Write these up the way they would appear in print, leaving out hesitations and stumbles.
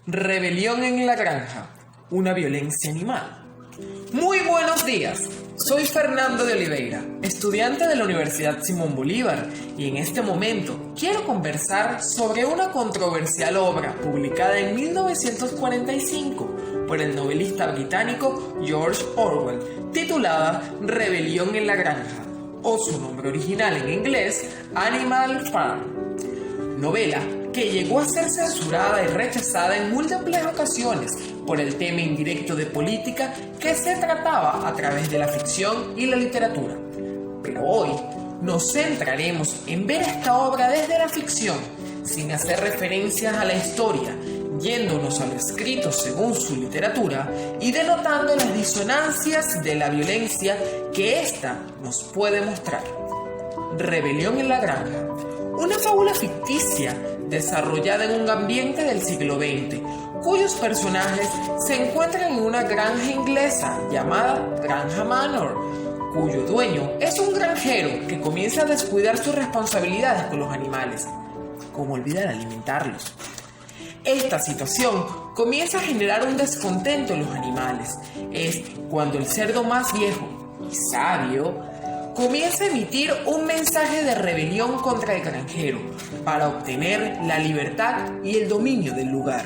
Rebelión en la granja, una violencia animal. Muy buenos días, soy Fernando de Oliveira, estudiante de la Universidad Simón Bolívar, y en este momento quiero conversar sobre una controversial obra publicada en 1945 por el novelista británico George Orwell, titulada Rebelión en la granja, o su nombre original en inglés, Animal Farm. Novela que llegó a ser censurada y rechazada en múltiples ocasiones por el tema indirecto de política que se trataba a través de la ficción y la literatura. Pero hoy nos centraremos en ver esta obra desde la ficción, sin hacer referencias a la historia, yéndonos a lo escrito según su literatura y denotando las disonancias de la violencia que ésta nos puede mostrar. Rebelión en la granja, una fábula ficticia desarrollada en un ambiente del siglo XX, cuyos personajes se encuentran en una granja inglesa llamada Granja Manor, cuyo dueño es un granjero que comienza a descuidar sus responsabilidades con los animales, como olvidar alimentarlos. Esta situación comienza a generar un descontento en los animales. Es cuando el cerdo más viejo y sabio comienza a emitir un mensaje de rebelión contra el granjero para obtener la libertad y el dominio del lugar.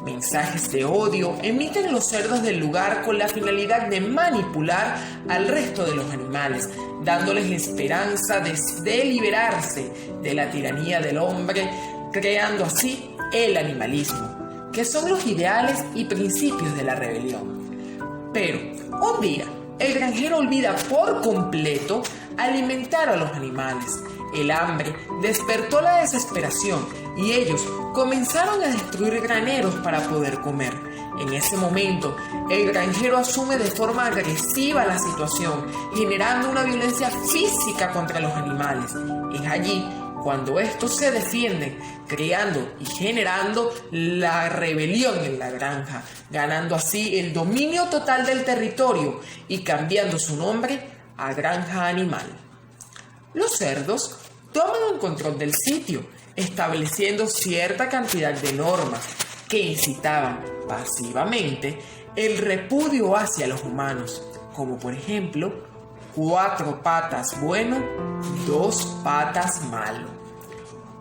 Mensajes de odio emiten los cerdos del lugar con la finalidad de manipular al resto de los animales, dándoles la esperanza de liberarse de la tiranía del hombre, creando así el animalismo, que son los ideales y principios de la rebelión. Pero un día, el granjero olvida por completo alimentar a los animales. El hambre despertó la desesperación y ellos comenzaron a destruir graneros para poder comer. En ese momento, el granjero asume de forma agresiva la situación, generando una violencia física contra los animales. Es allí cuando estos se defienden, creando y generando la rebelión en la granja, ganando así el dominio total del territorio y cambiando su nombre a Granja Animal. Los cerdos toman el control del sitio, estableciendo cierta cantidad de normas que incitaban pasivamente el repudio hacia los humanos, como por ejemplo, 4 patas bueno, 2 patas malo.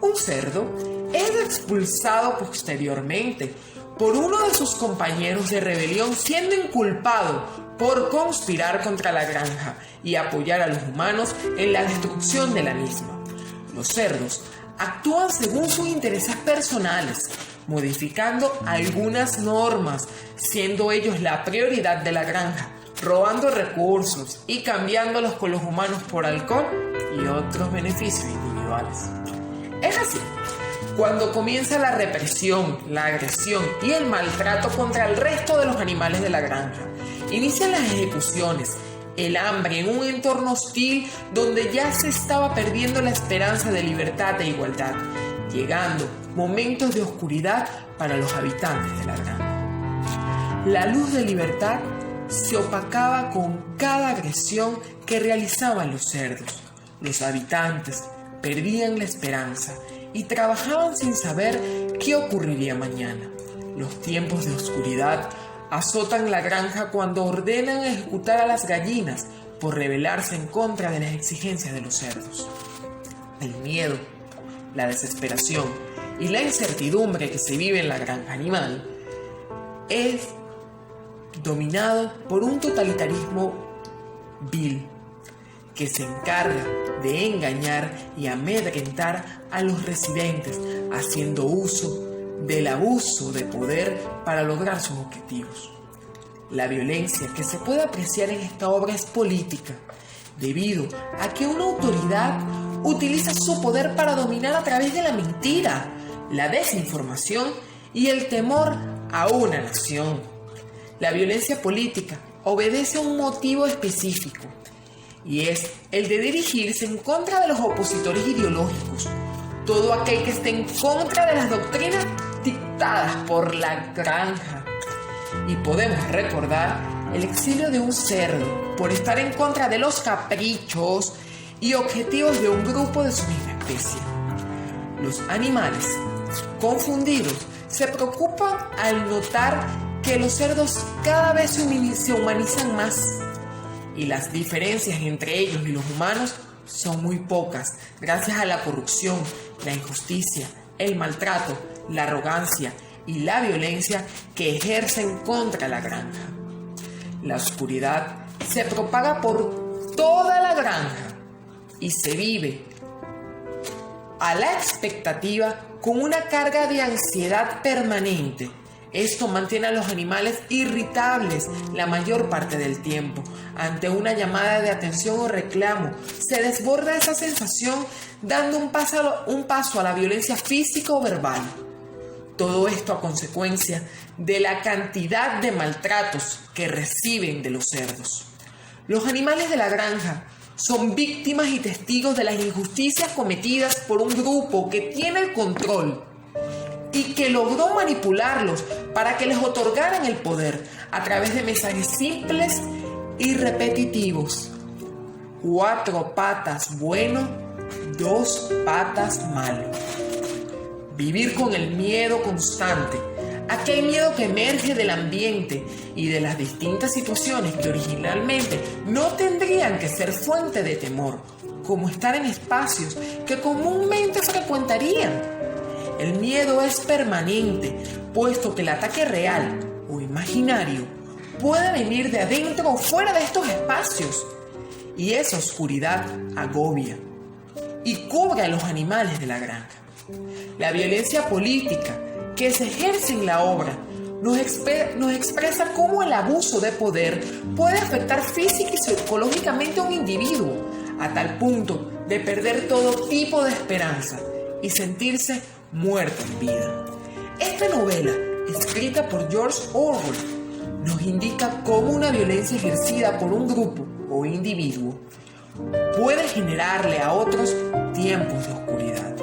Un cerdo es expulsado posteriormente por uno de sus compañeros de rebelión, siendo inculpado por conspirar contra la granja y apoyar a los humanos en la destrucción de la misma. Los cerdos actúan según sus intereses personales, modificando algunas normas, siendo ellos la prioridad de la granja, robando recursos y cambiándolos con los humanos por alcohol y otros beneficios individuales. Es así, cuando comienza la represión, la agresión y el maltrato contra el resto de los animales de la granja, inician las ejecuciones, el hambre en un entorno hostil donde ya se estaba perdiendo la esperanza de libertad e igualdad, llegando momentos de oscuridad para los habitantes de la granja. La luz de libertad se opacaba con cada agresión que realizaban los cerdos. Los habitantes perdían la esperanza y trabajaban sin saber qué ocurriría mañana. Los tiempos de oscuridad azotan la granja cuando ordenan ejecutar a las gallinas por rebelarse en contra de las exigencias de los cerdos. El miedo, la desesperación y la incertidumbre que se vive en la granja animal es dominado por un totalitarismo vil que se encarga de engañar y amedrentar a los residentes, haciendo uso del abuso de poder para lograr sus objetivos. La violencia que se puede apreciar en esta obra es política, debido a que una autoridad utiliza su poder para dominar a través de la mentira, la desinformación y el temor a una nación. La violencia política obedece a un motivo específico, y es el de dirigirse en contra de los opositores ideológicos, todo aquel que esté en contra de las doctrinas dictadas por la granja. Y podemos recordar el exilio de un cerdo por estar en contra de los caprichos y objetivos de un grupo de su misma especie. Los animales, confundidos, se preocupan al notar que los cerdos cada vez se humanizan más y las diferencias entre ellos y los humanos son muy pocas gracias a la corrupción, la injusticia, el maltrato, la arrogancia y la violencia que ejercen contra la granja. La oscuridad se propaga por toda la granja y se vive a la expectativa con una carga de ansiedad permanente. Esto mantiene a los animales irritables la mayor parte del tiempo. Ante una llamada de atención o reclamo, se desborda esa sensación dando un paso a la violencia física o verbal. Todo esto a consecuencia de la cantidad de maltratos que reciben de los cerdos. Los animales de la granja son víctimas y testigos de las injusticias cometidas por un grupo que tiene el control y que logró manipularlos para que les otorgaran el poder a través de mensajes simples y repetitivos. 4 patas bueno, 2 patas malo. Vivir con el miedo constante, aquel miedo que emerge del ambiente y de las distintas situaciones que originalmente no tendrían que ser fuente de temor, como estar en espacios que comúnmente frecuentarían. El miedo es permanente, puesto que el ataque real o imaginario puede venir de adentro o fuera de estos espacios. Y esa oscuridad agobia y cubre a los animales de la granja. La violencia política que se ejerce en la obra nos expresa cómo el abuso de poder puede afectar física y psicológicamente a un individuo, a tal punto de perder todo tipo de esperanza y sentirse muerto en vida. Esta novela, escrita por George Orwell, nos indica cómo una violencia ejercida por un grupo o individuo puede generarle a otros tiempos de oscuridad.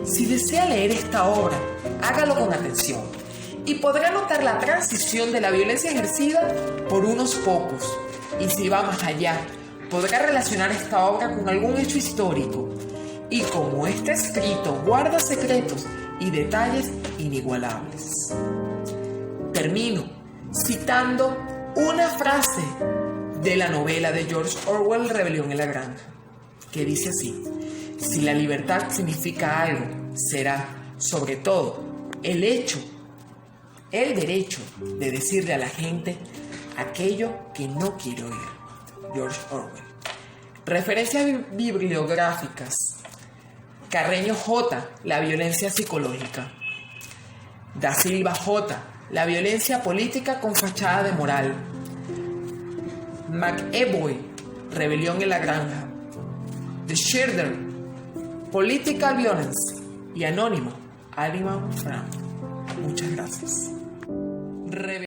Si desea leer esta obra, hágalo con atención y podrá notar la transición de la violencia ejercida por unos pocos. Y si va más allá, podrá relacionar esta obra con algún hecho histórico. Y como este escrito guarda secretos y detalles inigualables. Termino citando una frase de la novela de George Orwell, Rebelión en la Granja, que dice así: si la libertad significa algo, será, sobre todo, el derecho de decirle a la gente aquello que no quiere oír. George Orwell. Referencias bibliográficas: Carreño J., La violencia psicológica. Da Silva J., La violencia política con fachada de moral. McEvoy, Rebelión en la Granja. De Schroeder, Political Violence. Y Anónimo, Animal Farm. Muchas gracias.